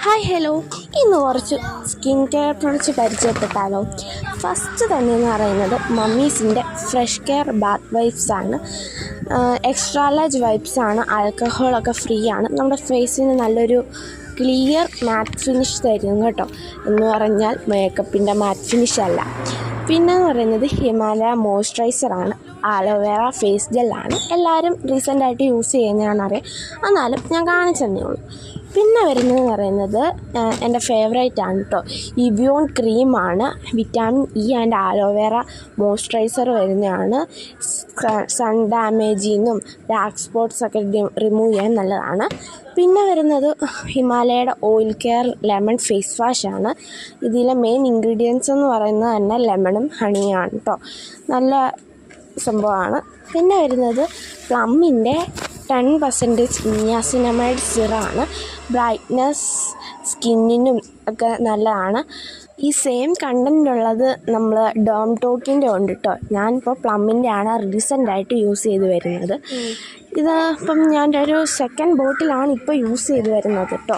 Hi hello, ഇന്ന് കുറച്ച് skin care products പരിചയപ്പെട്ടാലോ. First തന്നെ എന്ന് പറയുന്നത് മമ്മീസിൻ്റെ ഫ്രഷ് കെയർ ബാത്ത് വൈപ്സ് ആണ്. എക്സ്ട്രാ ലാർജ് വൈപ്സ് ആണ്, ആൽക്കഹോളൊക്കെ ഫ്രീ ആണ്. നമ്മുടെ ഫേസിന് നല്ലൊരു ക്ലിയർ മാറ്റ് ഫിനിഷ് തരും കേട്ടോ. എന്ന് പറഞ്ഞാൽ മേക്കപ്പിൻ്റെ മാറ്റ് ഫിനിഷ് അല്ല. പിന്നെ എന്ന് പറയുന്നത് ഹിമാലയ മോയ്സ്ചറൈസറാണ്, ആലോവേറ ഫേസ് ജെല്ലാണ്. എല്ലാവരും റീസെൻ്റായിട്ട് യൂസ് ചെയ്യുന്നതാണെന്നറിയാം, എന്നാലും ഞാൻ കാണിച്ചു തന്നേ ഉള്ളൂ. പിന്നെ വരുന്നതെന്ന് പറയുന്നത് എൻ്റെ ഫേവറേറ്റ് ആണ് കേട്ടോ, ഇവിയോൺ ക്രീമാണ്. Vitamin E and aloe vera moisturiser വരുന്നതാണ്. സൺ ഡാമേജിൽ നിന്നും ഡാർക്ക് സ്പോട്ട്സൊക്കെ റിമൂവ് ചെയ്യാൻ നല്ലതാണ്. പിന്നെ വരുന്നത് ഹിമാലയയുടെ ഓയിൽ കെയർ ലെമൺ ഫേസ് വാഷാണ്. ഇതിലെ മെയിൻ ഇൻഗ്രീഡിയൻസ് എന്ന് പറയുന്നത് തന്നെ ലെമണും ഹണിയാണ് കേട്ടോ. നല്ല സംഭവമാണ്. പിന്നെ വരുന്നത് പ്ലമ്മിൻ്റെ 10% നിയാസിനമൈഡ് സിറാണ്. ബ്രൈറ്റ്നസ് സ്കിന്നിനും ഒക്കെ നല്ലതാണ്. ഈ സെയിം കണ്ടൻ്റ് ഉള്ളത് നമ്മൾ ഡേം ടോക്കിൻ്റെ ഉണ്ട് കേട്ടോ. ഞാനിപ്പോൾ പ്ലമ്മിൻ്റെ ആണ് റീസെൻ്റായിട്ട് യൂസ് ചെയ്ത് വരുന്നത്. ഇത് ഇപ്പം ഞാൻ ഒരു സെക്കൻഡ് ബോട്ടിലാണ് ഇപ്പോൾ യൂസ് ചെയ്ത് വരുന്നത് കേട്ടോ.